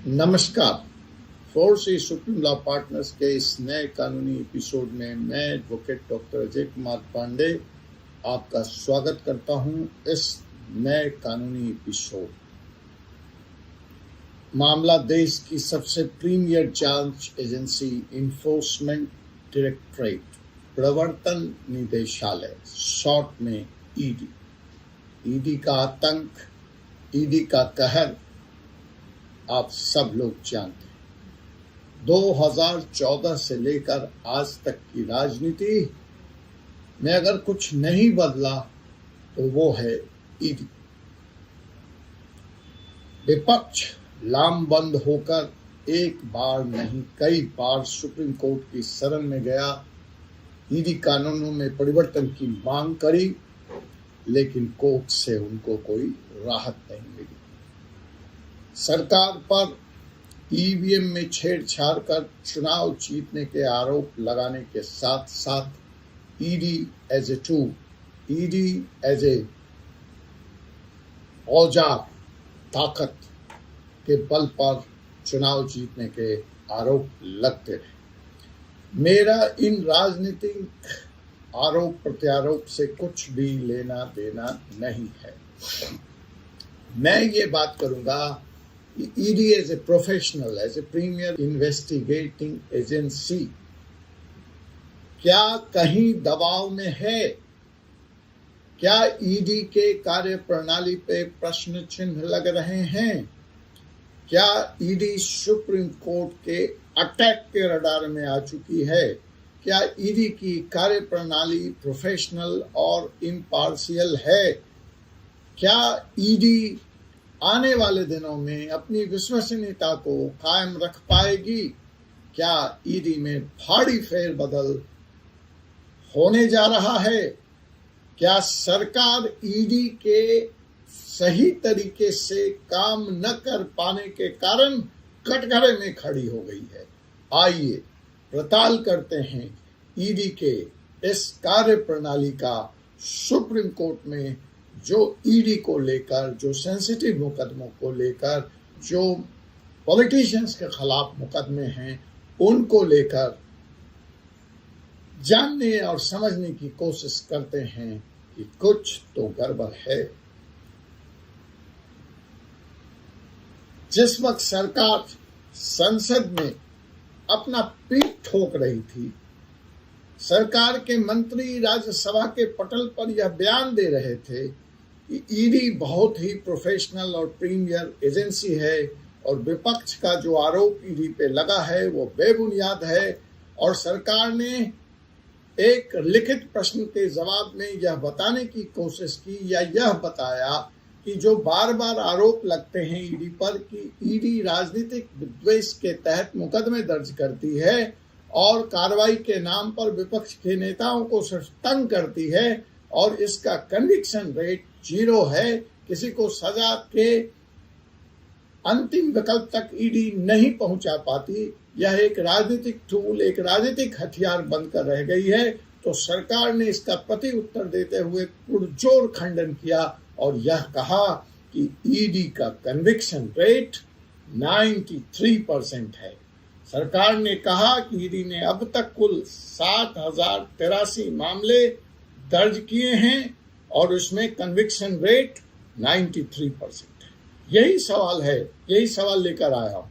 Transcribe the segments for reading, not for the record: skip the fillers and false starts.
नमस्कार। Force supreme law partners के इस नए कानूनी एपिसोड में मैं एडवोकेट डॉक्टर अजय कुमार पांडे आपका स्वागत करता हूं। इस नए कानूनी एपिसोड मामला देश की सबसे प्रीमियर जांच एजेंसी इन्फोर्समेंट डायरेक्टरेट प्रवर्तन निदेशालय शॉर्ट में ईडी का आतंक, ईडी का कहर आप सब लोग जानते हैं। 2014 से लेकर आज तक की राजनीति में अगर कुछ नहीं बदला तो वो है ईडी। विपक्ष लामबंद होकर एक बार नहीं कई बार सुप्रीम कोर्ट की शरण में गया, ईडी कानूनों में परिवर्तन की मांग करी, लेकिन कोर्ट से उनको कोई राहत नहीं मिली। सरकार पर ईवीएम में छेड़छाड़ कर चुनाव जीतने के आरोप लगाने के साथ साथ ED as a tool, ED as a औजार, ताकत के बल पर चुनाव जीतने के आरोप लगते रहे। मेरा इन राजनीतिक आरोप प्रत्यारोप से कुछ भी लेना देना नहीं है। मैं ये बात करूंगा ED as a professional, as a premier investigating agency क्या कहीं दबाव में है? क्या ईडी के कार्य प्रणाली पे प्रश्न चिन्ह लग रहे हैं? क्या ईडी सुप्रीम कोर्ट के अटैक के रडार में आ चुकी है? क्या ईडी की कार्य प्रणाली प्रोफेशनल और इम्पार्शियल है? क्या ईडी आने वाले दिनों में अपनी विश्वसनीयता को कायम रख पाएगी? क्या ईडी में भारी फेरबदल होने जा रहा है? क्या सरकार ईडी के सही तरीके से काम न कर पाने के कारण कटघरे में खड़ी हो गई है? आइए पड़ताल करते हैं ईडी के इस कार्य प्रणाली का। सुप्रीम कोर्ट में जो ईडी को लेकर, जो सेंसिटिव मुकदमों को लेकर, जो पॉलिटिशियंस के खिलाफ मुकदमे हैं, उनको लेकर जानने और समझने की कोशिश करते हैं कि कुछ तो गड़बड़ है। जिस वक्त सरकार संसद में अपना पीठ ठोक रही थी, सरकार के मंत्री राज्यसभा के पटल पर यह बयान दे रहे थे कि ईडी बहुत ही प्रोफेशनल और प्रीमियर एजेंसी है और विपक्ष का जो आरोप ईडी पे लगा है वो बेबुनियाद है, और सरकार ने एक लिखित प्रश्न के जवाब में यह बताने की कोशिश की या यह बताया कि जो बार बार आरोप लगते हैं ईडी पर कि ईडी राजनीतिक विद्वेष के तहत मुकदमे दर्ज करती है और कार्रवाई के नाम पर विपक्ष के नेताओं को सिर्फ तंग करती है और इसका कन्विक्शन रेट 0 है, किसी को सजा के अंतिम विकल्प तक ईडी नहीं पहुंचा पाती, यह एक राजनीतिक टूल, एक राजनीतिक हथियार बनकर रह गई है, तो सरकार ने इसका प्रति उत्तर देते हुए पुरजोर खंडन किया और यह कहा कि ईडी का कन्विक्शन रेट 93% है। सरकार ने कहा कि ईडी ने अब तक कुल 7,083 मामले दर्ज किए हैं और उसमें कन्विक्शन रेट 93% है। यही सवाल है, यही सवाल लेकर आया हूं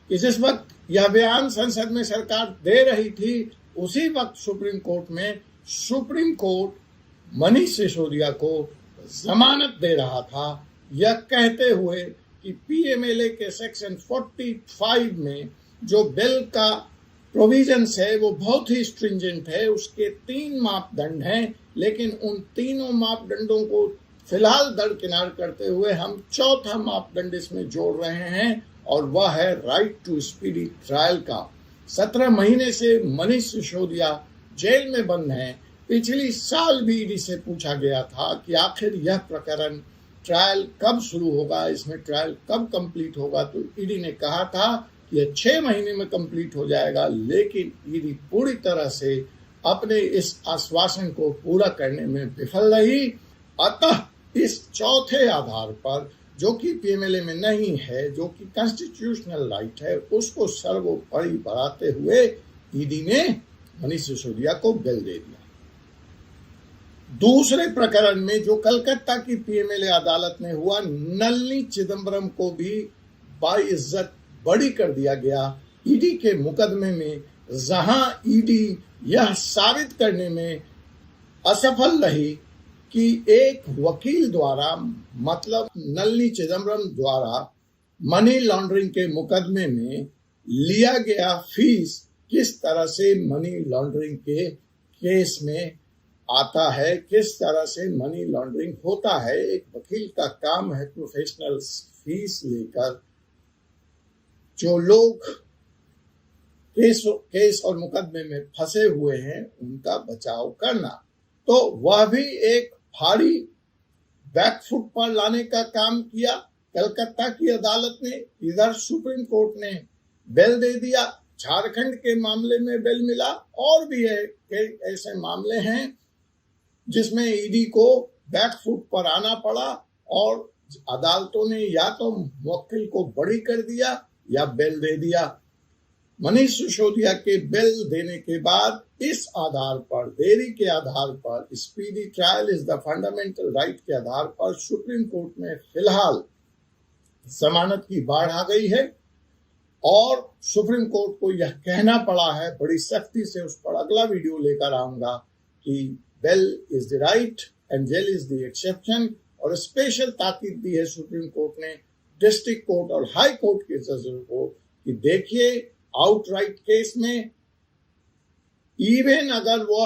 कि जिस वक्त यह बयान संसद में सरकार दे रही थी, उसी वक्त सुप्रीम कोर्ट मनीष सिसोदिया को जमानत दे रहा था, यह कहते हुए कि पीएमएलए के सेक्शन 45 में जो बिल का प्रोविजंस है वो बहुत ही स्ट्रिंजेंट है, उसके 3 मापदंड हैं, लेकिन उन तीनों मापदंडों को फिलहाल दरकिनार करते हुए हम चौथा मापदंड इसमें जोड़ रहे हैं और वह है राइट टू स्पीडी ट्रायल का। 17 महीने से मनीष सिसोदिया जेल में बंद हैं। पिछली साल भी ईडी से पूछा गया था कि आखिर यह प्रकरण ट्रायल कब शुरू होगा, इसमें ट्रायल कब कंप्लीट होगा, तो ईडी ने कहा था कि यह 6 महीने में कंप्लीट हो जाएगा, लेकिन ईडी पूरी तरह से अपने इस आश्वासन को पूरा करने में विफल रही। अतः इस चौथे आधार पर जो कि पीएमएलए में नहीं है, जो कि कॉन्स्टिट्यूशनल राइट है, उसको सर्वोपरि बढ़ाते हुए ईडी ने मनीष सिसोदिया को बेल दे दिया। दूसरे प्रकरण में जो कलकत्ता की पीएमएलए अदालत में हुआ, नलिनी चिदंबरम को भी बाइज्जत बरी कर दिया गया ईडी के मुकदमे में, जहां ईडी यह साबित करने में असफल रही कि एक वकील द्वारा, मतलब नलिनी चिदंबरम द्वारा मनी लॉन्ड्रिंग के मुकदमे में लिया गया फीस किस तरह से मनी लॉन्ड्रिंग के केस में आता है, किस तरह से मनी लॉन्ड्रिंग होता है। एक वकील का काम है प्रोफेशनल फीस लेकर जो लोग केस और मुकदमे में फंसे हुए हैं उनका बचाव करना। तो वह भी एक भारी बैकफुट पर लाने का काम किया कलकत्ता की अदालत ने। इधर सुप्रीम कोर्ट ने बेल दे दिया, झारखंड के मामले में बेल मिला, और भी ऐसे मामले हैं जिसमें ईडी को बैकफुट पर आना पड़ा और अदालतों ने या तो मुवक्किल को बरी कर दिया या बेल दे दिया। मनीष सिसोदिया के बेल देने के बाद इस आधार पर, देरी के आधार पर, speedy trial is the fundamental right के आधार पर सुप्रीम कोर्ट में फिलहाल जमानत की बाढ़ आ गई है और सुप्रीम कोर्ट को यह कहना पड़ा है बड़ी सख्ती से, उस पर अगला वीडियो लेकर आऊंगा, कि bail is the right and jail is the exception. और स्पेशल ताकीद दी है सुप्रीम कोर्ट ने डिस्ट्रिक्ट कोर्ट और हाई कोर्ट के जजों को कि देखिए, आउटराइट केस में इवन अगर वो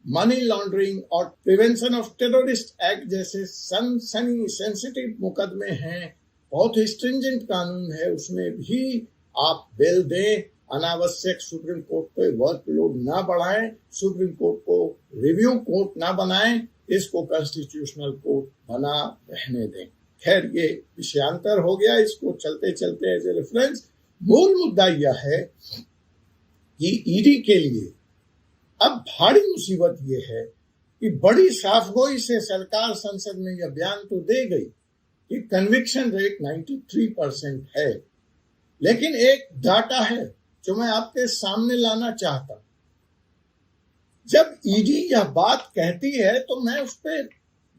मनी लॉन्ड्रिंग और प्रिवेंशन ऑफ टेररिस्ट एक्ट जैसे सनसनी सेंसिटिव मुकदमे हैं, बहुत ही स्ट्रिंजेंट कानून है, उसमें भी आप बेल दें। अनावश्यक सुप्रीम कोर्ट पे वर्कलोड ना बढ़ाएं, सुप्रीम कोर्ट को रिव्यू कोर्ट ना बनाएं, इसको कॉन्स्टिट्यूशनल कोर्ट बना रहने दें। खैर, ये विषयांतर हो गया, इसको चलते चलते एज ए रेफरेंस। मूल मुद्दा यह है कि ईडी के लिए अब भारी मुसीबत यह है कि बड़ी साफगोई से सरकार संसद में यह बयान तो दे गई कि कन्विक्शन रेट 93% है, लेकिन एक डाटा है जो मैं आपके सामने लाना चाहता हूं। जब ईडी यह बात कहती है तो मैं उस पर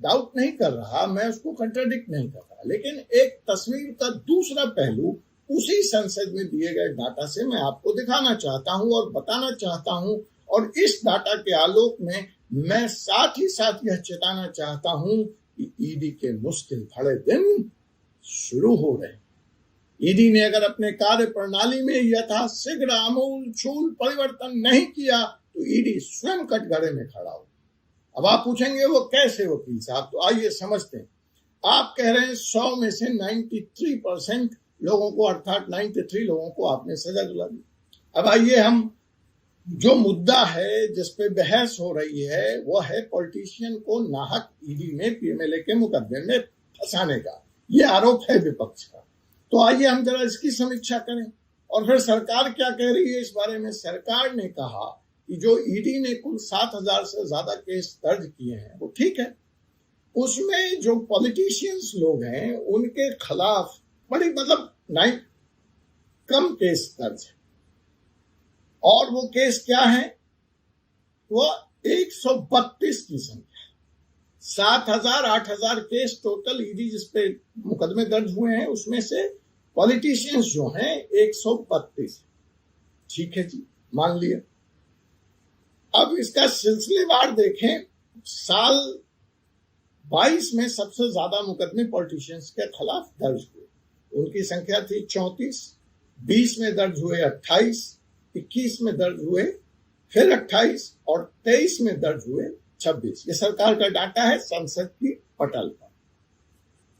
डाउट नहीं कर रहा, मैं उसको कंट्राडिक्ट नहीं कर रहा, लेकिन एक तस्वीर का दूसरा पहलू उसी संसद में दिए गए डाटा से मैं आपको दिखाना चाहता हूं और बताना चाहता हूं। और इस डाटा के आलोक में मैं साथ ही साथ यह चेताना चाहता हूं कि ईडी के मुश्किल भरे दिन शुरू हो रहे हैं। ईडी ने अगर अपने कार्य प्रणाली में यथाशीघ्र आमूल चूल परिवर्तन नहीं किया तो ईडी स्वयं कटघरे में खड़ा हो। अब आप पूछेंगे वो कैसे वकील साहब, तो आइए समझते हैं। आप कह रहे हैं 100 में से 93% लोगों को, अर्थात 93 लोगों को आपने सजा दिला दी। अब आइए, हम जो मुद्दा है जिस पे बहस हो रही है वो है पॉलिटिशियन को नाहक ईडी ने पीएमएलए के मुकदमे में फंसाने का, ये आरोप है विपक्ष का। तो आइए हम जरा इसकी समीक्षा करें और फिर सरकार क्या कह रही है इस बारे में। सरकार ने कहा कि जो ईडी ने कुल 7,000 से ज्यादा केस दर्ज किए हैं वो ठीक है, उसमें जो पॉलिटिशियंस लोग हैं उनके खिलाफ बड़ी कम केस दर्ज है। और वो केस क्या है, वो 132 की संख्या, 7,000 8,000 केस टोटल ईडी जिसपे मुकदमे दर्ज हुए हैं उसमें से पॉलिटिशियंस जो हैं 132। ठीक है जी, मान लिया। अब इसका सिलसिलेवार देखें, साल 22 में सबसे ज्यादा मुकदमे पॉलिटिशियंस के खिलाफ दर्ज हुए, उनकी संख्या थी 34। 20 में दर्ज हुए 28, 21 में दर्ज हुए फिर 28 और 23 में दर्ज हुए 26। ये सरकार का डाटा है संसद की पटल पर,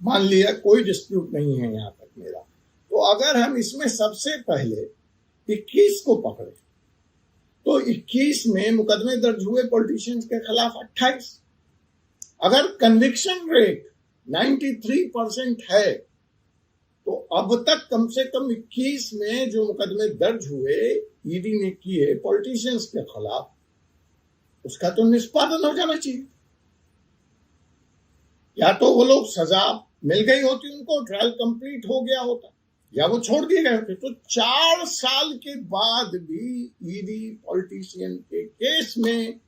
मान लिया, कोई डिस्प्यूट नहीं है यहां तक मेरा। तो अगर हम इसमें सबसे पहले 21 को पकड़े तो 21 में मुकदमे दर्ज हुए पॉलिटिशियंस के खिलाफ 28। अगर कन्विक्शन रेट 93% है तो अब तक कम से कम 21 में जो मुकदमे दर्ज हुए ईडी ने किए पॉलिटिशियंस के खिलाफ, उसका तो निष्पादन हो जाना चाहिए। या तो वो लोग सजा मिल गई होती उनको, ट्रायल कंप्लीट हो गया होता, या वो छोड़ दिए गए होते। तो 4 साल के बाद भी ईडी पॉलिटिशियन के केस में,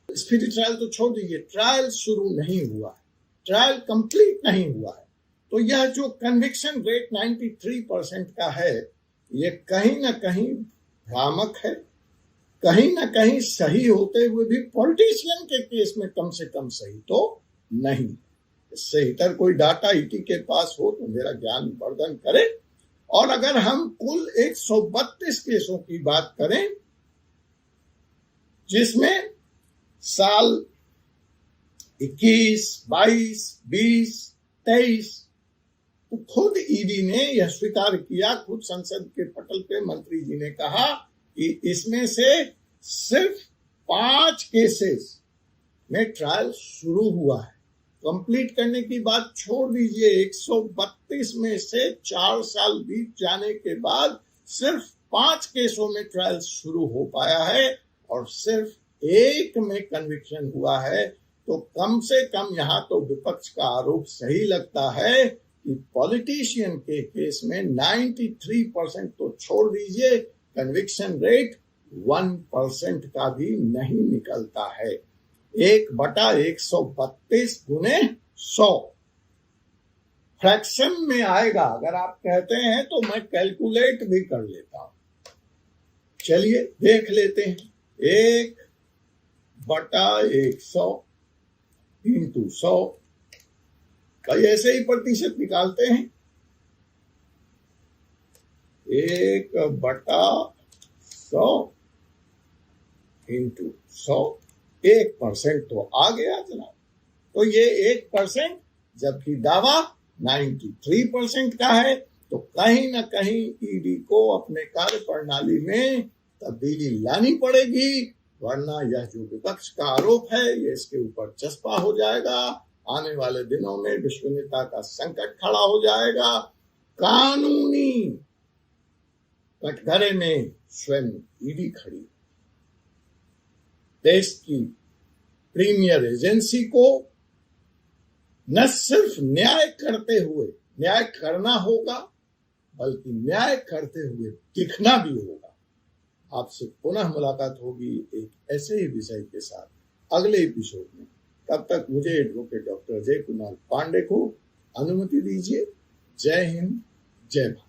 स्पीडी ट्रायल तो छोड़ दीजिए, ट्रायल शुरू नहीं हुआ है, ट्रायल कंप्लीट नहीं हुआ है। तो यह जो कन्विक्शन रेट 93% का है, ये कहीं ना कहीं भ्रामक है, कहीं ना कहीं सही होते हुए भी पॉलिटिशियन के केस में कम से कम सही तो नहीं। इससे इतर कोई डाटा ईटी के पास हो तो मेरा ज्ञान वर्धन करे। और अगर हम कुल 132 केसों की बात करें, जिसमें साल 21, 22, 20, 23, तो खुद ईडी ने यह स्वीकार किया, खुद संसद के पटल पे मंत्री जी ने कहा कि इसमें से सिर्फ 5 केसेस में ट्रायल शुरू हुआ है। कंप्लीट करने की बात छोड़ दीजिए, 132 में से 4 साल बीत जाने के बाद सिर्फ 5 केसों में ट्रायल शुरू हो पाया है और सिर्फ 1 में कन्विक्शन हुआ है। तो कम से कम यहाँ तो विपक्ष का आरोप सही लगता है कि पॉलिटिशियन के केस में 93% तो छोड़ दीजिए, कन्विक्शन रेट 1% का भी नहीं निकलता है। 1/132 गुने 100 फ्रैक्शन में आएगा। अगर आप कहते हैं तो मैं कैलकुलेट भी कर लेता हूं, चलिए देख लेते हैं। 1/100 इंटू 100, भाई ऐसे ही प्रतिशत निकालते हैं। 1/100 इंटू 100, 1% तो आ गया जनाब। तो ये 1%, जबकि दावा 93% का है। तो कहीं ना कहीं ईडी को अपने कार्य प्रणाली में तब्दीली लानी पड़ेगी, वरना यह जो विपक्ष का आरोप है ये इसके ऊपर चस्पा हो जाएगा। आने वाले दिनों में विश्वसनीयता का संकट खड़ा हो जाएगा। कानूनी कटघरे में स्वयं ईडी खड़ी। देश की प्रीमियर एजेंसी को न सिर्फ न्याय करते हुए न्याय करना होगा, बल्कि न्याय करते हुए दिखना भी होगा। आपसे पुनः मुलाकात होगी एक ऐसे ही विषय के साथ अगले एपिसोड में। तब तक मुझे एडवोकेट डॉक्टर अजय कुमार पांडे को अनुमति दीजिए। जय हिंद, जय भारत।